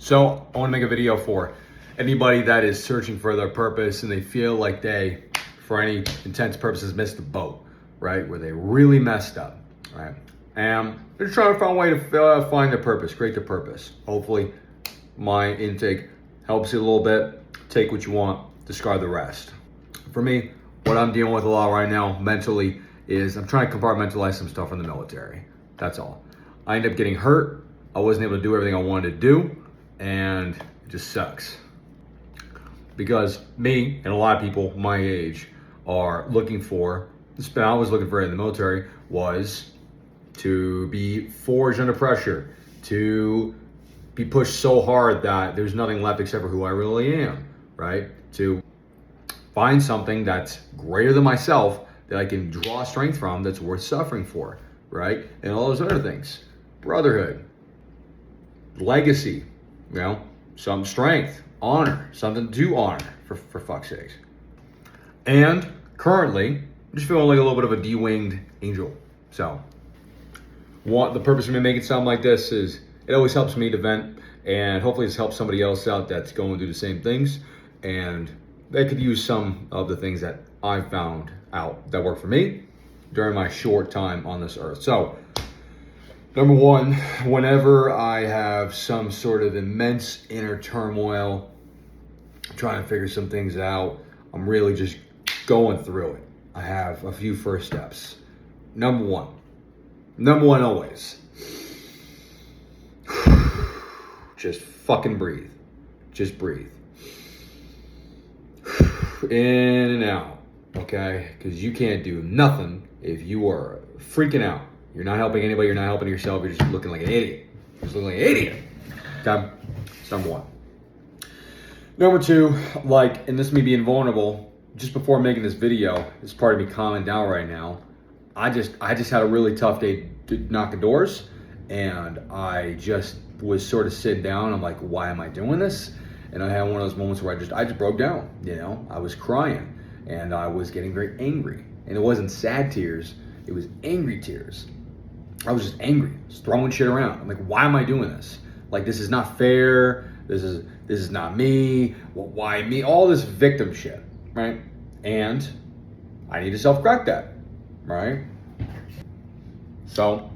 So I want to make a video for anybody that is searching for their purpose and they feel like they, for any intents purposes, missed the boat, right? Where they really messed up, right? And they're trying to find a way to find their purpose, create their purpose. Hopefully my intake helps you a little bit. Take what you want, discard the rest. For me, what I'm dealing with a lot right now mentally is I'm trying to compartmentalize some stuff from the military. That's all. I ended up getting hurt. I wasn't able to do everything I wanted to do, and it just sucks. Because me and a lot of people my age are looking for, the spin I was looking for in the military was to be forged under pressure, to be pushed so hard that there's nothing left except for who I really am, right? To find something that's greater than myself that I can draw strength from that's worth suffering for, right? And all those other things. Brotherhood, legacy, you know, some strength, honor, something to honor, for fuck's sakes. And currently, I'm just feeling like a little bit of a de-winged angel. So, the purpose of me making something like this is it always helps me to vent, and hopefully this helps somebody else out that's going through the same things, and they could use some of the things that I found out that work for me during my short time on this earth. So, number one, whenever I have some sort of immense inner turmoil, trying to figure some things out, I'm really just going through it. I have a few first steps. Number one always, just fucking breathe. Just breathe. In and out, okay? Because you can't do nothing if you are freaking out. You're not helping anybody, you're not helping yourself, you're just looking like an idiot. Just looking like an idiot. Okay? That's number one. Number two, and this is me being vulnerable, just before making this video, it's part of me calming down right now. I just had a really tough day knocking doors, and I just was sort of sitting down. I'm like, why am I doing this? And I had one of those moments where I just broke down, you know? I was crying, and I was getting very angry. And it wasn't sad tears, it was angry tears. I was just angry, just throwing shit around. I'm like, why am I doing this? Like, this is not fair. This is not me. Well, why me? All this victim shit, right? And I need to self-correct that, right? So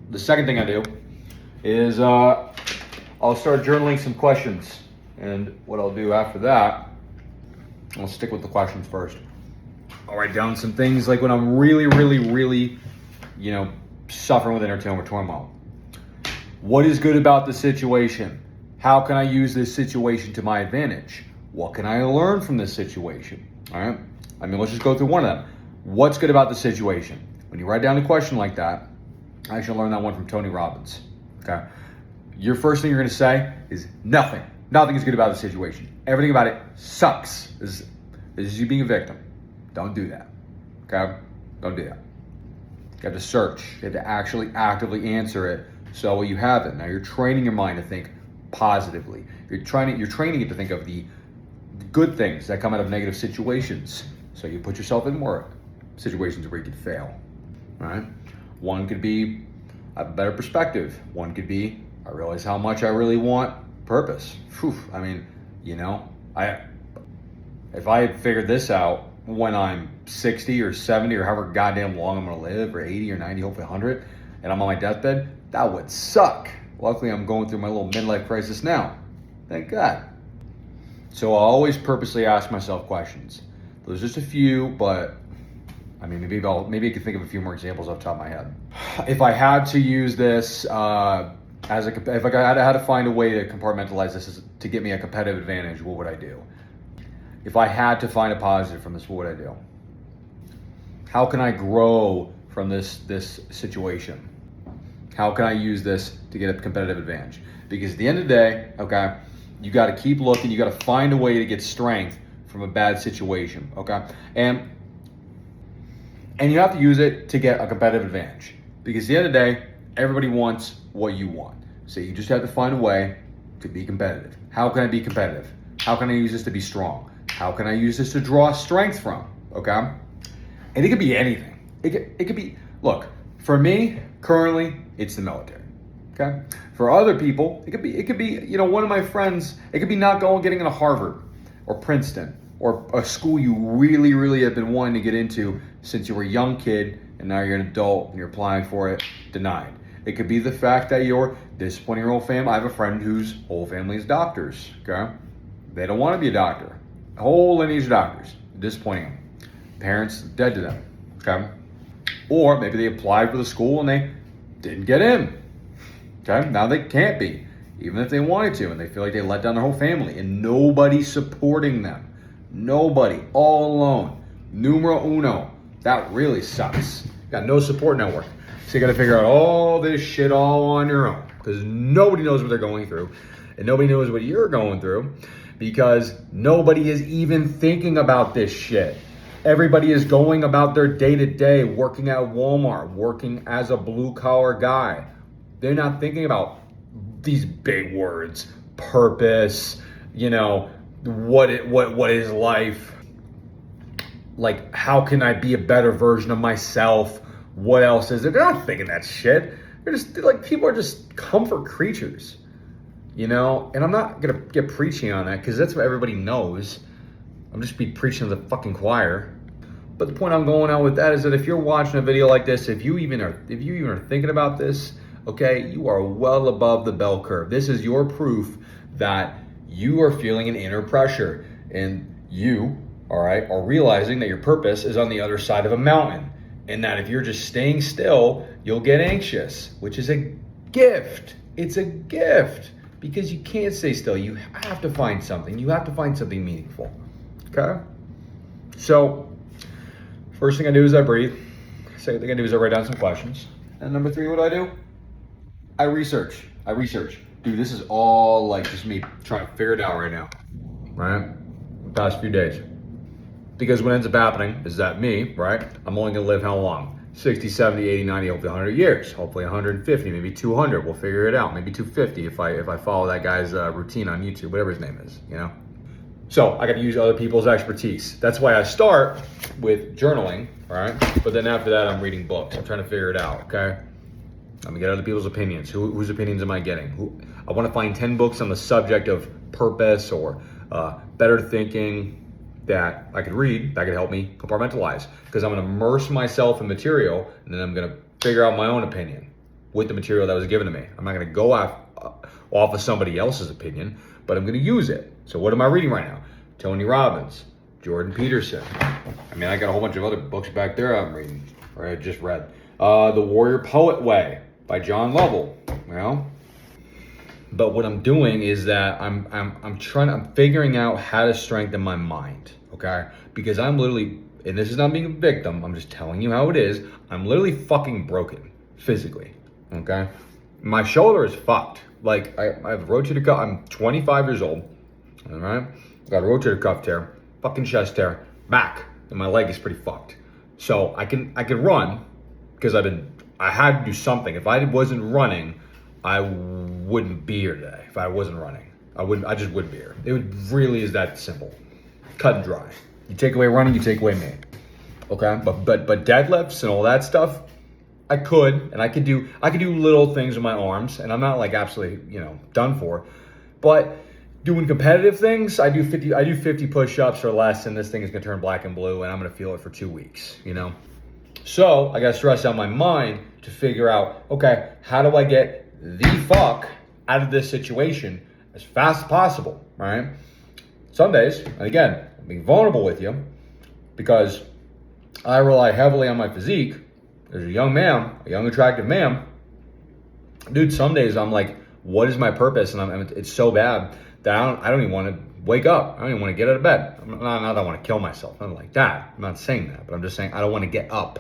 the second thing I do is I'll start journaling some questions. And what I'll do after that, I'll stick with the questions first. I'll write down some things like when I'm really, you know, suffering with inner turmoil. What is good about the situation? How can I use this situation to my advantage? What can I learn from this situation? All right. I mean, let's just go through one of them. What's good about the situation? When you write down a question like that, I actually learned that one from Tony Robbins. Okay. Your first thing you're going to say is nothing. Nothing is good about the situation. Everything about it sucks. This is you being a victim. Don't do that. Okay? Don't do that. You have to search. You have to actually actively answer it so you have it. Now you're training your mind to think positively. You're training it to think of the good things that come out of negative situations. So you put yourself in more situations where you could fail. All right? One could be I have a better perspective. One could be I realize how much I really want purpose. Whew. I mean, you know, if I had figured this out when I'm 60 or 70 or however goddamn long I'm gonna live, or 80 or 90, hopefully 100, and I'm on my deathbed, that would suck. Luckily, I'm going through my little midlife crisis now. Thank God. So I'll always purposely ask myself questions. There's just a few, but I mean, maybe I could think of a few more examples off the top of my head. If I had to use this if I had to find a way to compartmentalize this to get me a competitive advantage, what would I do? If I had to find a positive from this, what would I do? How can I grow from this situation? How can I use this to get a competitive advantage? Because at the end of the day, okay, you got to keep looking. You got to find a way to get strength from a bad situation, okay? And you have to use it to get a competitive advantage. Because at the end of the day, everybody wants what you want. So you just have to find a way to be competitive. How can I be competitive? How can I use this to be strong? How can I use this to draw strength from, okay? And it could be anything. It could be, look, for me, currently, it's the military. Okay. For other people, it could be, one of my friends, it could be not getting into Harvard or Princeton or a school you really, really have been wanting to get into since you were a young kid and now you're an adult and you're applying for it, denied. It could be the fact that you're disappointing your whole family. I have a friend whose whole family is doctors, okay? They don't want to be a doctor. A whole lineage of doctors, disappointing them. Parents dead to them, okay? Or maybe they applied for the school and they didn't get in. Okay, now they can't be, even if they wanted to, and they feel like they let down their whole family, and nobody's supporting them. Nobody, all alone. Numero uno. That really sucks. Got no support network. So you got to figure out all this shit all on your own, because nobody knows what they're going through, and nobody knows what you're going through, because nobody is even thinking about this shit. Everybody is going about their day-to-day, working at Walmart, working as a blue-collar guy. They're not thinking about these big words, purpose, what is life? Like, how can I be a better version of myself? What else is it? They're not thinking that shit. They're just like, people are just comfort creatures, And I'm not gonna get preaching on that because that's what everybody knows. I'm just be preaching to the fucking choir. But the point I'm going out with that is that if you're watching a video like this, if you even are thinking about this, okay, you are well above the bell curve. This is your proof that you are feeling an inner pressure and you, all right, are realizing that your purpose is on the other side of a mountain and that if you're just staying still, you'll get anxious, which is a gift. It's a gift because you can't stay still. You have to find something. You have to find something meaningful, okay? So first thing I do is I breathe. Second thing I do is I write down some questions. And number 3, what do? I research. Dude, this is all like just me trying to figure it out right now, right? The past few days. Because what ends up happening is that me, right? I'm only gonna live how long? 60, 70, 80, 90, hopefully 100 years. Hopefully 150, maybe 200. We'll figure it out. Maybe 250 if I follow that guy's routine on YouTube, whatever his name is, So I got to use other people's expertise. That's why I start with journaling, all right? But then after that, I'm reading books. I'm trying to figure it out, okay? I'm gonna get other people's opinions. Whose opinions am I getting? I want to find 10 books on the subject of purpose or better thinking that I could read that could help me compartmentalize. Because I'm gonna immerse myself in material and then I'm gonna figure out my own opinion with the material that was given to me. I'm not gonna go off of somebody else's opinion, but I'm gonna use it. So what am I reading right now? Tony Robbins, Jordan Peterson. I got a whole bunch of other books back there I'm reading, or I just read. The Warrior Poet Way by John Lovell, But what I'm doing is that I'm figuring out how to strengthen my mind, okay? Because I'm literally, and this is not being a victim, I'm just telling you how it is. I'm literally fucking broken physically, okay? My shoulder is fucked. Like I have rotator cuff. I'm 25 years old, all right? Got a rotator cuff tear, fucking chest tear, back, and my leg is pretty fucked. So I can run because I had to do something. If I wasn't running, I wouldn't be here today. If I wasn't running, I just wouldn't be here. It really is that simple, cut and dry. You take away running, you take away me, okay? But deadlifts and all that stuff, I could do little things with my arms, and I'm not like absolutely, done for. But doing competitive things, I do 50 push-ups or less, and this thing is gonna turn black and blue, and I'm gonna feel it for 2 weeks, So I gotta stress out my mind to figure out, okay, how do I get the fuck out of this situation as fast as possible, right? Some days, and again, I'm being vulnerable with you because I rely heavily on my physique. As a young attractive man, dude, some days I'm like, what is my purpose? And it's so bad that I don't even want to wake up. I don't even want to get out of bed. Not that I want to kill myself, nothing like that. I'm not saying that, but I'm just saying I don't want to get up.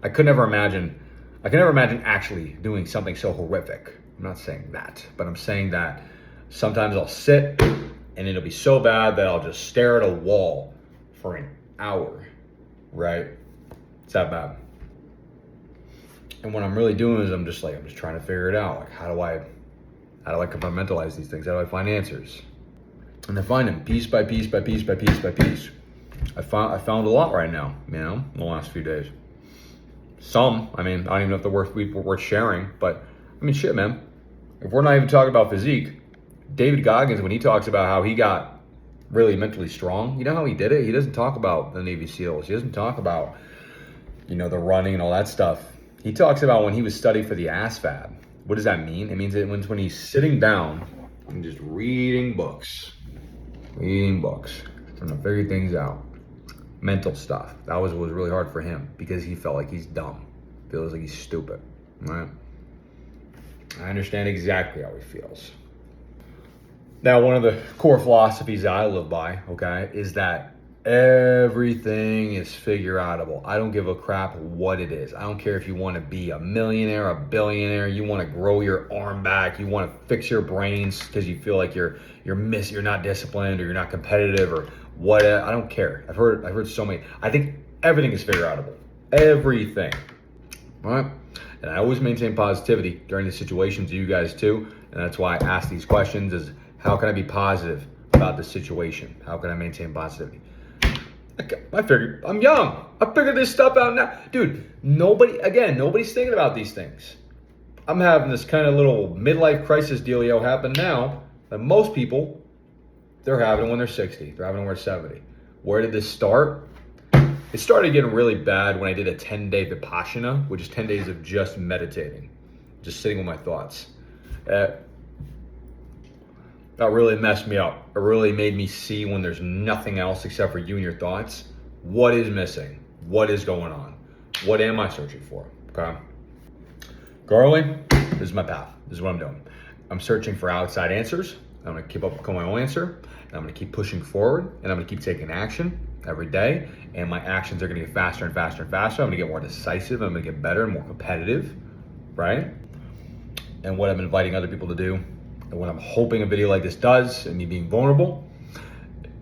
I could never imagine actually doing something so horrific. I'm not saying that, but I'm saying that sometimes I'll sit and it'll be so bad that I'll just stare at a wall for an hour, right? It's that bad. And what I'm really doing is I'm just trying to figure it out. Like, how do I compartmentalize these things? How do I find answers? And I find them piece by piece by piece by piece by piece. I found a lot right now, in the last few days. Some, I don't even know if they're worth sharing, but shit, man. If we're not even talking about physique, David Goggins, when he talks about how he got really mentally strong, you know how he did it? He doesn't talk about the Navy SEALs. He doesn't talk about, the running and all that stuff. He talks about when he was studying for the ASVAB. What does that mean? It means that when he's sitting down and just reading books, trying to figure things out. Mental stuff. That was what was really hard for him because he felt like he's dumb. Feels like he's stupid. Right? I understand exactly how he feels. Now, one of the core philosophies I live by, okay, is that everything is figure outable. I don't give a crap what it is. I don't care if you want to be a millionaire, a billionaire, you want to grow your arm back, you want to fix your brains because you feel like you're not disciplined or you're not competitive or what. I don't care. I've heard so many. I think everything is figure outable. Everything. All right? And I always maintain positivity during the situations, you guys too. And that's why I ask these questions is how can I be positive about the situation? How can I maintain positivity? I figured, I'm young. I figured this stuff out now. Dude, nobody's thinking about these things. I'm having this kind of little midlife crisis dealio happen now that most people, they're having it when they're 60. They're having it when they're 70. Where did this start? It started getting really bad when I did a 10-day Vipassana, which is 10 days of just meditating, just sitting with my thoughts. That really messed me up. It really made me see when there's nothing else except for you and your thoughts. What is missing? What is going on? What am I searching for? Okay. Currently, this is my path. This is what I'm doing. I'm searching for outside answers. I'm going to keep up with my own answer. And I'm going to keep pushing forward. And I'm going to keep taking action every day. And my actions are going to get faster and faster and faster. I'm going to get more decisive. I'm going to get better and more competitive. Right? And what I'm inviting other people to do, and what I'm hoping a video like this does, and me being vulnerable,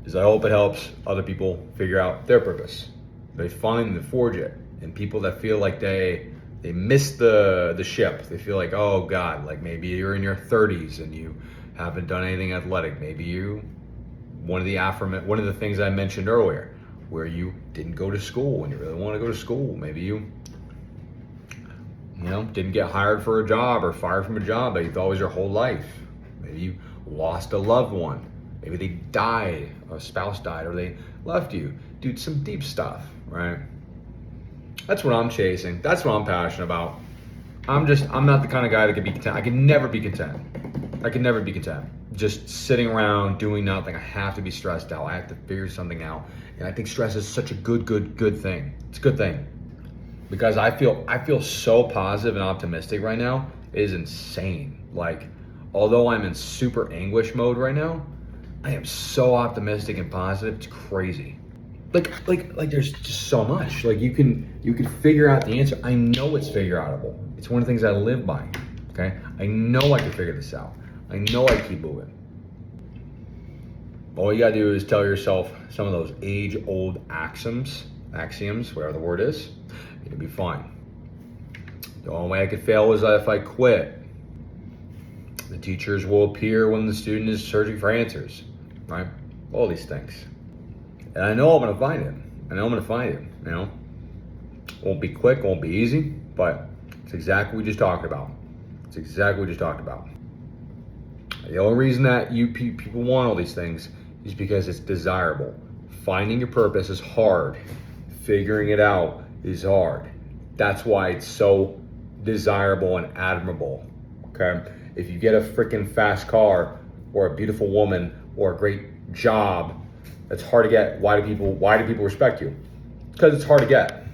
is I hope it helps other people figure out their purpose. They find and forge it. And people that feel like they miss the ship. They feel like, oh God, like maybe you're in your 30s and you haven't done anything athletic. Maybe you, one of the things I mentioned earlier, where you didn't go to school and you really want to go to school. Maybe you didn't get hired for a job or fired from a job that you thought was your whole life. Maybe you lost a loved one. Maybe they died, a spouse died, or they left you. Dude, some deep stuff, right? That's what I'm chasing. That's what I'm passionate about. I'm not the kind of guy that can be content. I can never be content. Just sitting around doing nothing. I have to be stressed out. I have to figure something out. And I think stress is such a good thing. It's a good thing. Because I feel so positive and optimistic right now. It is insane. Like, although I'm in super anguish mode right now, I am so optimistic and positive. It's crazy. Like there's just so much. Like you can figure out the answer. I know it's figure outable. It's one of the things I live by. Okay? I know I can figure this out. I know I keep moving. All you gotta do is tell yourself some of those age-old axioms, whatever the word is, you'll be fine. The only way I could fail is if I quit. The teachers will appear when the student is searching for answers, right? All these things. And I know I'm gonna find it. Won't be quick, won't be easy, but it's exactly what we just talked about. The only reason that you people want all these things is because it's desirable. Finding your purpose is hard. Figuring it out is hard. That's why it's so desirable and admirable, okay? If you get a freaking fast car or a beautiful woman or a great job, that's hard to get. Why do people respect you? Because it's hard to get.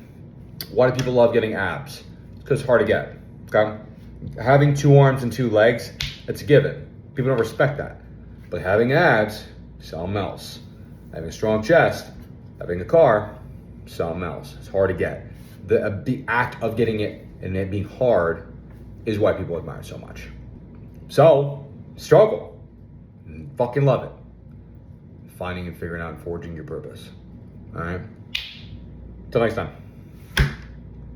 Why do people love getting abs? Because it's hard to get, okay? Having 2 arms and 2 legs, it's a given. People don't respect that. But having abs, something else. Having a strong chest, having a car, something else. It's hard to get. The act of getting it and it being hard is why people admire so much. So, struggle. And fucking love it. Finding and figuring out and forging your purpose. All right? Till next time.